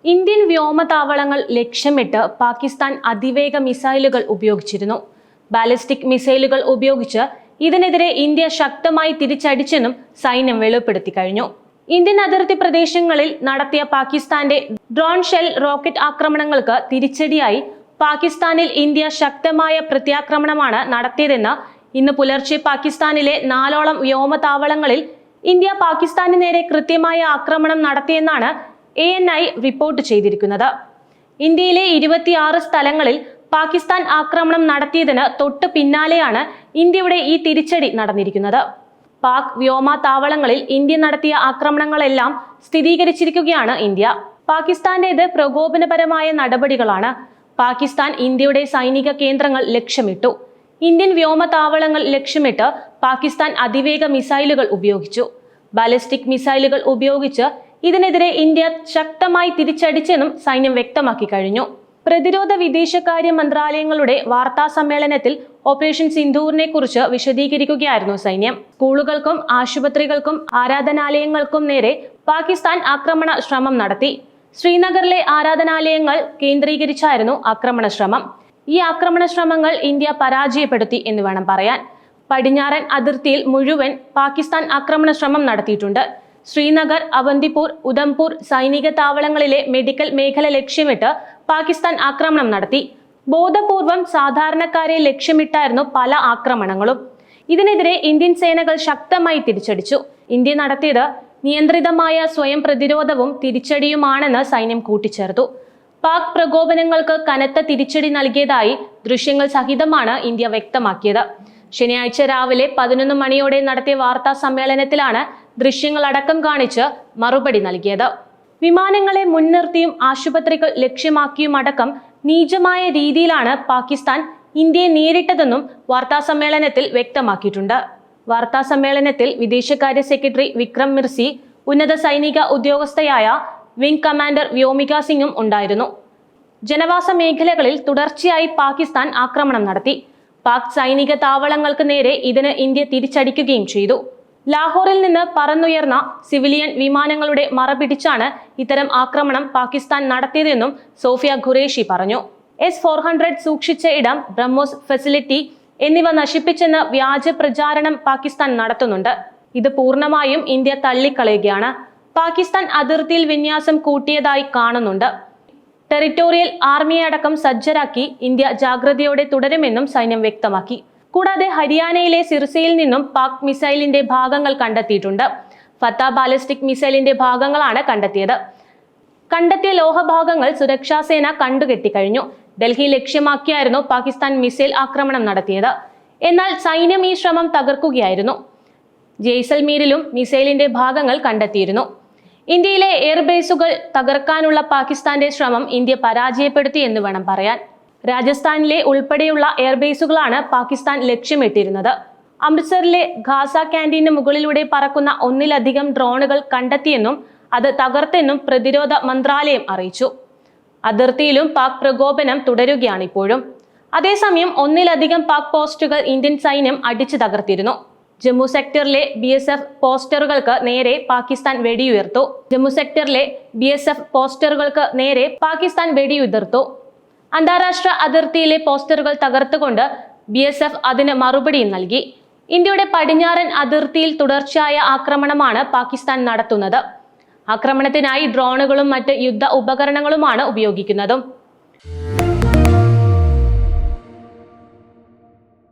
Indian വ്യോമതാവളങ്ങൾ ലക്ഷ്യമിട്ട് പാകിസ്ഥാൻ അതിവേഗ മിസൈലുകൾ ഉപയോഗിച്ചിരുന്നു. ബാലിസ്റ്റിക് മിസൈലുകൾ ഉപയോഗിച്ച് ഇതിനെതിരെ ഇന്ത്യ ശക്തമായി തിരിച്ചടിച്ചെന്നും സൈന്യം വെളിപ്പെടുത്തി കഴിഞ്ഞു. ഇന്ത്യൻ അതിർത്തി പ്രദേശങ്ങളിൽ നടത്തിയ പാകിസ്ഥാന്റെ ഡ്രോൺ ഷെൽ റോക്കറ്റ് ആക്രമണങ്ങൾക്ക് തിരിച്ചടിയായി പാകിസ്ഥാനിൽ ഇന്ത്യ ശക്തമായ പ്രത്യാക്രമണമാണ് നടത്തിയതെന്ന് ഇന്ന് പുലർച്ചെ പാകിസ്ഥാനിലെ 4ഓളം വ്യോമതാവളങ്ങളിൽ ഇന്ത്യ പാകിസ്ഥാന് നേരെ കൃത്യമായ ആക്രമണം നടത്തിയെന്നാണ് ANI റിപ്പോർട്ട് ചെയ്തിരിക്കുന്നത്. ഇന്ത്യയിലെ 26 സ്ഥലങ്ങളിൽ പാകിസ്ഥാൻ ആക്രമണം നടത്തിയതിന് തൊട്ട് പിന്നാലെയാണ് ഇന്ത്യയുടെ ഈ തിരിച്ചടി നടന്നിരിക്കുന്നത്. പാക് വ്യോമതാവളങ്ങളിൽ ഇന്ത്യ നടത്തിയ ആക്രമണങ്ങളെല്ലാം സ്ഥിരീകരിച്ചിരിക്കുകയാണ് ഇന്ത്യ. പാകിസ്ഥാന്റേത് പ്രകോപനപരമായ നടപടികളാണ്. പാകിസ്ഥാൻ ഇന്ത്യയുടെ സൈനിക കേന്ദ്രങ്ങൾ ലക്ഷ്യമിട്ടു. ഇന്ത്യൻ വ്യോമതാവളങ്ങൾ ലക്ഷ്യമിട്ട് പാകിസ്ഥാൻ അതിവേഗ മിസൈലുകൾ ഉപയോഗിച്ചു. ബാലിസ്റ്റിക് മിസൈലുകൾ ഉപയോഗിച്ച് ഇതിനെതിരെ ഇന്ത്യ ശക്തമായി തിരിച്ചടിച്ചെന്നും സൈന്യം വ്യക്തമാക്കി കഴിഞ്ഞു. പ്രതിരോധ വിദേശകാര്യ മന്ത്രാലയങ്ങളുടെ വാർത്താ സമ്മേളനത്തിൽ ഓപ്പറേഷൻ സിന്ദൂറിനെ കുറിച്ച് വിശദീകരിക്കുകയായിരുന്നു സൈന്യം. സ്കൂളുകൾക്കും ആശുപത്രികൾക്കും ആരാധനാലയങ്ങൾക്കും നേരെ പാകിസ്ഥാൻ ആക്രമണ ശ്രമം നടത്തി. ശ്രീനഗറിലെ ആരാധനാലയങ്ങൾ കേന്ദ്രീകരിച്ചായിരുന്നു ആക്രമണ ശ്രമം. ഈ ആക്രമണ ശ്രമങ്ങൾ ഇന്ത്യ പരാജയപ്പെടുത്തി എന്ന് വേണം പറയാൻ. പടിഞ്ഞാറൻ അതിർത്തിയിൽ മുഴുവൻ പാകിസ്ഥാൻ ആക്രമണ ശ്രമം നടത്തിയിട്ടുണ്ട്. ശ്രീനഗർ, അവന്തിപൂർ, ഉധംപൂർ സൈനിക താവളങ്ങളിലെ മെഡിക്കൽ മേഖല ലക്ഷ്യമിട്ട് പാകിസ്ഥാൻ ആക്രമണം നടത്തി. ബോധപൂർവം സാധാരണക്കാരെ ലക്ഷ്യമിട്ടായിരുന്നു പല ആക്രമണങ്ങളും. ഇതിനെതിരെ ഇന്ത്യൻ സേനകൾ ശക്തമായി തിരിച്ചടിച്ചു. ഇന്ത്യ നടത്തിയത് നിയന്ത്രിതമായ സ്വയം പ്രതിരോധവും തിരിച്ചടിയുമാണെന്ന് സൈന്യം കൂട്ടിച്ചേർത്തു. പാക് പ്രകോപനങ്ങൾക്ക് കനത്ത തിരിച്ചടി നൽകിയതായി ദൃശ്യങ്ങൾ സഹിതമാണ് ഇന്ത്യ വ്യക്തമാക്കിയത്. ശനിയാഴ്ച രാവിലെ 11 മണിയോടെ നടത്തിയ വാർത്താ സമ്മേളനത്തിലാണ് ദൃശ്യങ്ങൾ അടക്കം കാണിച്ച് മറുപടി നൽകിയത്. വിമാനങ്ങളെ മുൻനിർത്തിയും ആശുപത്രികൾ ലക്ഷ്യമാക്കിയും അടക്കം നീചമായ രീതിയിലാണ് പാകിസ്ഥാൻ ഇന്ത്യയെ നേരിട്ടതെന്നും വാർത്താ സമ്മേളനത്തിൽ വ്യക്തമാക്കിയിട്ടുണ്ട്. വാർത്താ സമ്മേളനത്തിൽ വിദേശകാര്യ സെക്രട്ടറി വിക്രം മിർസി, ഉന്നത സൈനിക ഉദ്യോഗസ്ഥയായ വിംഗ് കമാൻഡർ വ്യോമിക സിംഗും ഉണ്ടായിരുന്നു. ജനവാസ മേഖലകളിൽ തുടർച്ചയായി പാകിസ്ഥാൻ ആക്രമണം നടത്തി. പാക് സൈനിക താവളങ്ങൾക്ക് നേരെ ഇതിന് ഇന്ത്യ തിരിച്ചടിക്കുകയും ചെയ്തു. ലാഹോറിൽ നിന്ന് പറന്നുയർന്ന സിവിലിയൻ വിമാനങ്ങളുടെ മറപിടിച്ചാണ് ഇത്തരം ആക്രമണം പാകിസ്ഥാൻ നടത്തിയതെന്നും സോഫിയ ഖുറേഷി പറഞ്ഞു. S-400 സൂക്ഷിച്ച ഇടം, ബ്രഹ്മോസ് ഫെസിലിറ്റി എന്നിവ നശിപ്പിച്ചെന്ന് വ്യാജ പ്രചാരണം പാകിസ്ഥാൻ നടത്തുന്നുണ്ട്. ഇത് പൂർണ്ണമായും ഇന്ത്യ തള്ളിക്കളയുകയാണ്. പാകിസ്ഥാൻ അതിർത്തിയിൽ വിന്യാസം കൂട്ടിയതായി കാണുന്നുണ്ട്. ടെറിട്ടോറിയൽ ആർമിയെ അടക്കം സജ്ജരാക്കി ഇന്ത്യ ജാഗ്രതയോടെ തുടരുമെന്നും സൈന്യം വ്യക്തമാക്കി. കൂടാതെ ഹരിയാനയിലെ സിർസയിൽ നിന്നും പാക് മിസൈലിന്റെ ഭാഗങ്ങൾ കണ്ടെത്തിയിട്ടുണ്ട്. ഫത്ത ബാലിസ്റ്റിക് മിസൈലിന്റെ ഭാഗങ്ങളാണ് കണ്ടെത്തിയത്. കണ്ടെത്തിയ ലോഹഭാഗങ്ങൾ സുരക്ഷാ സേന കണ്ടുകെട്ടിക്കഴിഞ്ഞു. ഡൽഹി ലക്ഷ്യമാക്കിയായിരുന്നു പാകിസ്ഥാൻ മിസൈൽ ആക്രമണം നടത്തിയത്. എന്നാൽ സൈന്യം ഈ ശ്രമം തകർക്കുകയായിരുന്നു. ജയ്സൽമീരിലും മിസൈലിന്റെ ഭാഗങ്ങൾ കണ്ടെത്തിയിരുന്നു. ഇന്ത്യയിലെ എയർബേസുകൾ തകർക്കാനുള്ള പാകിസ്ഥാന്റെ ശ്രമം ഇന്ത്യ പരാജയപ്പെടുത്തി എന്ന് വേണം പറയാൻ. രാജസ്ഥാനിലെ ഉൾപ്പെടെയുള്ള എയർബേസുകളാണ് പാകിസ്ഥാൻ ലക്ഷ്യമിട്ടിരുന്നത്. അമൃത്സറിലെ ഖാസ ക്യാന്റീന് മുകളിലൂടെ പറക്കുന്ന 1-ലധികം ഡ്രോണുകൾ കണ്ടെത്തിയെന്നും അത് തകർത്തെന്നും പ്രതിരോധ മന്ത്രാലയം അറിയിച്ചു. അതിർത്തിയിലും പാക് പ്രകോപനം തുടരുകയാണ് ഇപ്പോഴും. അതേസമയം 1-ലധികം പാക് പോസ്റ്റുകൾ ഇന്ത്യൻ സൈന്യം അടിച്ചു തകർത്തിരുന്നു. ജമ്മു സെക്ടറിലെ BSF പോസ്റ്ററുകൾക്ക് നേരെ പാകിസ്ഥാൻ വെടിയുതിർത്തു. അന്താരാഷ്ട്ര അതിർത്തിയിലെ പോസ്റ്ററുകൾ തകർത്തുകൊണ്ട് BSF അതിന് മറുപടിയും നൽകി. ഇന്ത്യയുടെ പടിഞ്ഞാറൻ അതിർത്തിയിൽ തുടർച്ചയായ ആക്രമണമാണ് പാകിസ്ഥാൻ നടത്തുന്നത്. ആക്രമണത്തിനായി ഡ്രോണുകളും മറ്റ് യുദ്ധ ഉപകരണങ്ങളുമാണ് ഉപയോഗിക്കുന്നതും.